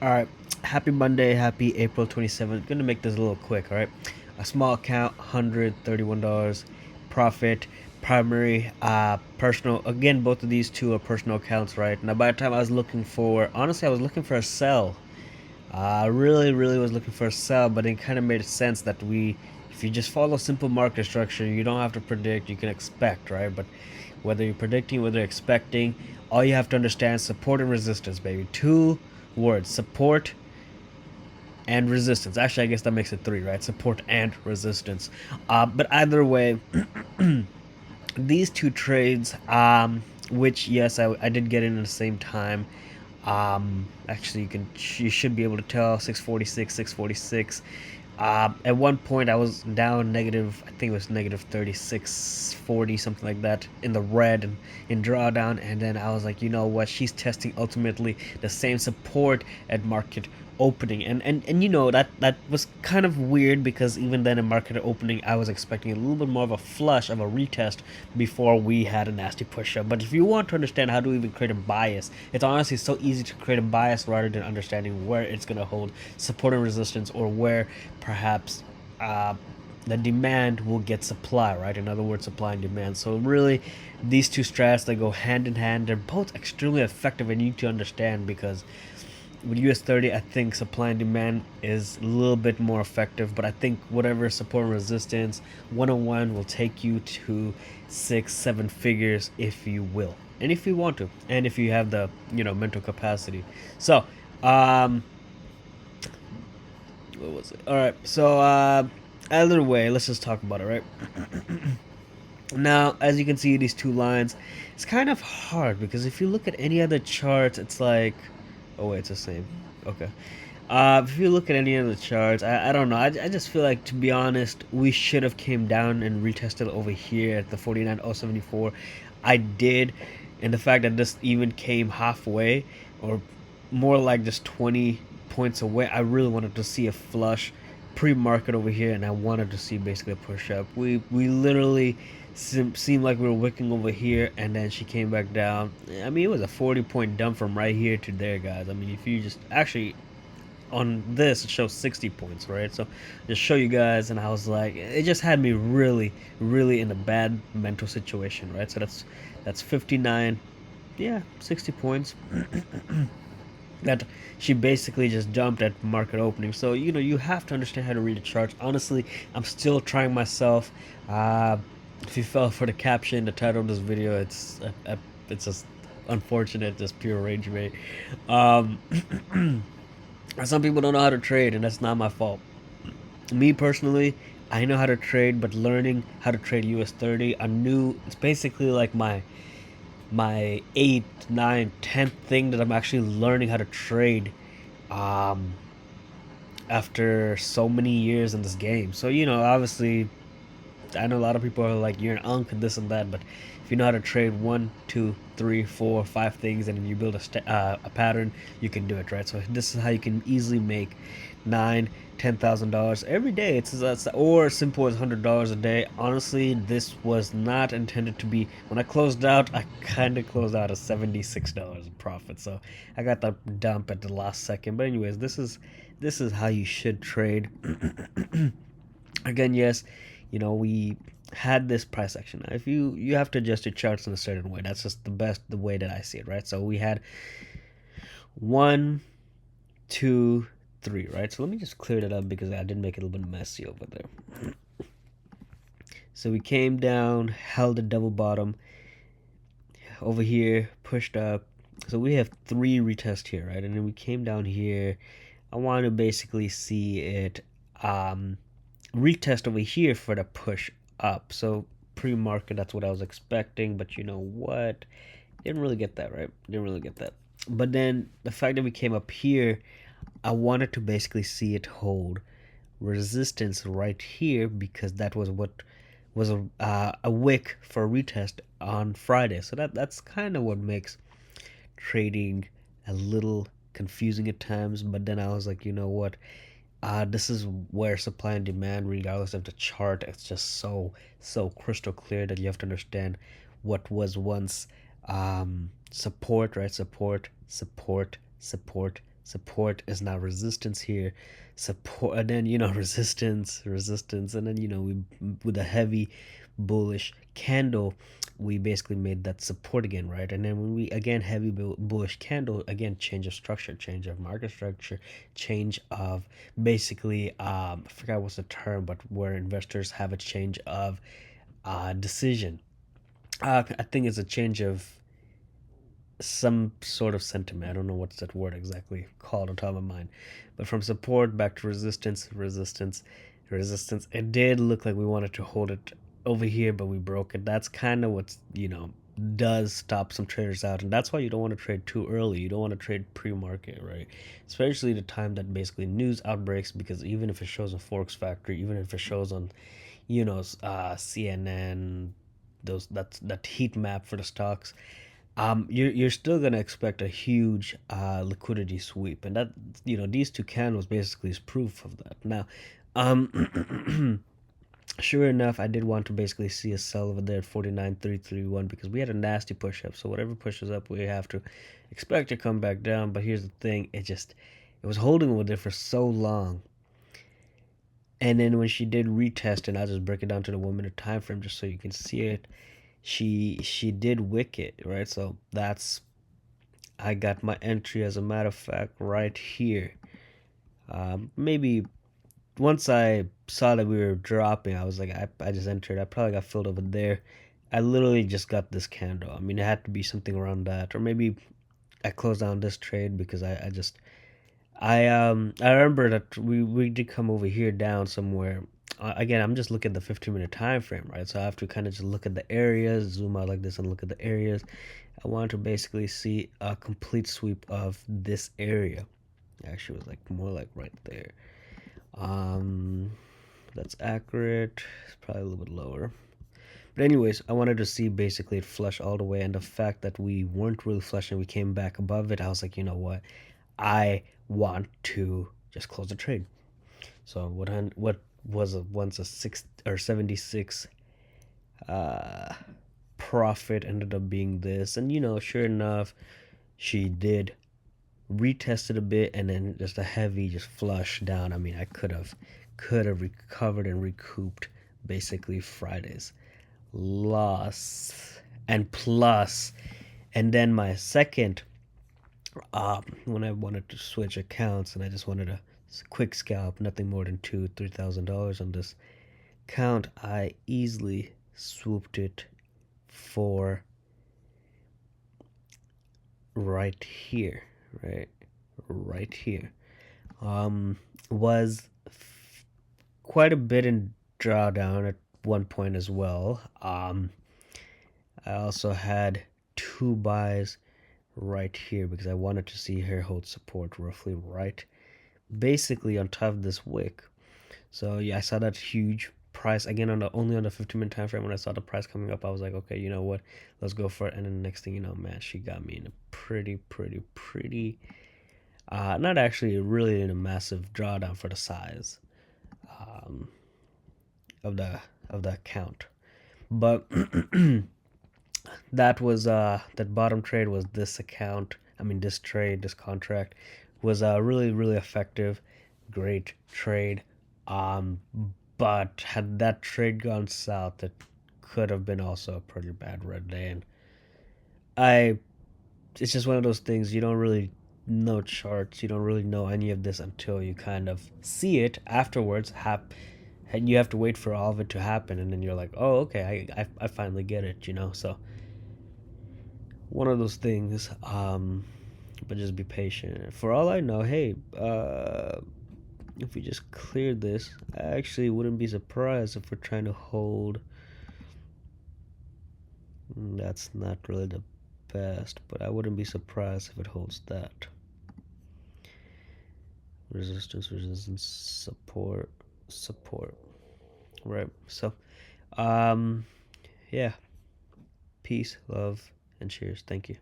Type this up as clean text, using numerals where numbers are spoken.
All right, happy Monday, happy April 27th. Gonna make this a little quick, all right? A small account, $131 profit, primary, personal. Again, both of these two are personal accounts, right? Now, by the time I was looking for, honestly, I was looking for a sell. I really was looking for a sell, but it kind of made sense that if you just follow simple market structure, you don't have to predict, you can expect, right? But whether you're predicting, whether you're expecting, all you have to understand support and resistance, baby. Two words: support and resistance. Actually, I guess that makes it three, right? Support and resistance. But either way, these two trades, which yes, I did get in at the same time. Actually, you should be able to tell 646, 646. At one point, I was down negative. I think it was negative 36.40, something like that, in the red and in drawdown. And then I was like, you know what? She's testing ultimately the same support at market opening, and that was kind of weird because even then in market opening I was expecting a little bit more of a flush of a retest before we had a nasty push up. But if you want to understand how to even create a bias, it's honestly so easy to create a bias rather than understanding where it's going to hold support and resistance, or where perhaps the demand will get supply, right? In other words, supply and demand. So really, these two strats, they go hand in hand. They're both extremely effective, and you need to understand because with US 30, I think supply and demand is a little bit more effective, but I think whatever support and resistance, one-on-one will take you to 6, 7 figures if you will, and if you want to, and if you have the mental capacity. So, what was it? All right, so either way, let's just talk about it, right? Now, as you can see, these two lines, it's kind of hard because if you look at any other charts, it's like, oh wait, it's the same. Okay. If you look at any of the charts, I don't know. I just feel like, to be honest, we should have came down and retested over here at the 49,074. I did, and the fact that this even came halfway, or more like just 20 points away, I really wanted to see a flush pre-market over here, and I wanted to see basically a push up. We literally seemed like we were wicking over here, and then she came back down. I mean, it was a 40-point dump from right here to there, guys. I mean, if you just actually, on this it shows 60 points, right? So just show you guys, and I was like, it just had me really in a bad mental situation, right? So that's 59, yeah, 60 points that she basically just dumped at market opening. So you have to understand how to read the charts. Honestly, I'm still trying myself. If you fell for the caption, the title of this video, it's just unfortunate, just pure rage bait. um some people don't know how to trade, and that's not my fault. Me personally, I know how to trade, but learning how to trade US 30, I knew it's basically like my 8th, 9th, 10th thing that I'm actually learning how to trade, um after so many years in this game. So obviously, I know a lot of people are like, you're an unk and this and that, but if you know how to trade 1, 2, 3, 4, 5 things, and you build a pattern, you can do it, right? So this is how you can easily make $9,000, $10,000 every day. It's or simple as $100 a day. Honestly, this was not intended to be. When I closed out, I kind of closed out at $76 in profit. So I got that dump at the last second. But anyways, this is how you should trade. Again, yes, we had this price action. Now, if you have to adjust your charts in a certain way, that's just the way that I see it, right? So we had 1, 2, 3, right? So let me just clear that up because I did make it a little bit messy over there. So we came down, held a double bottom over here, pushed up. So we have 3 retests here, right? And then we came down here. I want to basically see it retest over here for the push up. So pre-market, that's what I was expecting, but you know what? Didn't really get that, right? Didn't really get that. But then the fact that we came up here, I wanted to basically see it hold resistance right here, because that was what was a wick for a retest on Friday. So that's kind of what makes trading a little confusing at times. But then I was like, you know what? This is where supply and demand, regardless of the chart, it's just so crystal clear that you have to understand what was once support, right? Support, support, support, support is now resistance here, support, and then resistance, and then we, with a heavy bullish candle, we basically made that support again, right? And then when we again heavy bullish candle again, change of structure, change of market structure, change of basically I forgot what's the term, but where investors have a change of decision. I think it's a change of some sort of sentiment. I don't know what's that word exactly called on top of my mind. But from support back to resistance, resistance. It did look like we wanted to hold it over here, but we broke it. That's kind of what's, does stop some traders out. And that's why you don't want to trade too early. You don't want to trade pre-market, right? Especially the time that basically news outbreaks, because even if it shows on Forex Factory, even if it shows on, CNN, that heat map for the stocks, you're still gonna expect a huge liquidity sweep, and that, these two candles basically is proof of that. Now, sure enough, I did want to basically see a sell over there at 49,331 because we had a nasty push up. So whatever pushes up, we have to expect to come back down. But here's the thing: it was holding over there for so long. And then when she did retest, and I'll just break it down to the 1 minute time frame just so you can see it, she did wick it, right? So that's, I got my entry, as a matter of fact, right here. Maybe once I saw that we were dropping, I was like, I just entered. I probably got filled over there. I literally just got this candle. I mean, it had to be something around that, or maybe I closed down this trade because I remember that we did come over here down somewhere. Again, I'm just looking at the 15-minute time frame, right? So I have to kind of just look at the areas, zoom out like this, and look at the areas. I want to basically see a complete sweep of this area. Actually, it was like more like right there. Um, that's accurate. It's probably a little bit lower. But anyways, I wanted to see basically it flush all the way, and the fact that we weren't really flushing, we came back above it. I was like, you know what? I want to just close the trade. So what was once a 6 or 76 profit ended up being this, and sure enough, she did retest it a bit, and then just a heavy just flush down. I mean, I could have recovered and recouped basically Friday's loss and plus, and then my second, when I wanted to switch accounts and I just wanted a quick scalp, nothing more than $3,000 on this account, I easily swooped it for right here, right here. Was quite a bit in drawdown at one point as well. I also had two buys right here because I wanted to see her hold support roughly right basically on top of this wick. So yeah, I saw that huge price again on the only on the 15-minute time frame. When I saw the price coming up, I was like, okay, you know what, let's go for it. And then the next thing you know, man, she got me in a pretty not actually really in a massive drawdown for the size um, of the account, but that was that bottom trade was this account. I mean, this trade, this contract was really effective, great trade. Um, but had that trade gone south, it could have been also a pretty bad red day. And I, it's just one of those things, you don't really know charts, you don't really know any of this until you kind of see it afterwards. And you have to wait for all of it to happen, and then you're like, oh, okay, I finally get it, So one of those things. But just be patient. For all I know, hey, if we just cleared this, I actually wouldn't be surprised if we're trying to hold. That's not really the best, but I wouldn't be surprised if it holds that. Resistance, support. Right. So, yeah. Peace, love, and cheers. Thank you.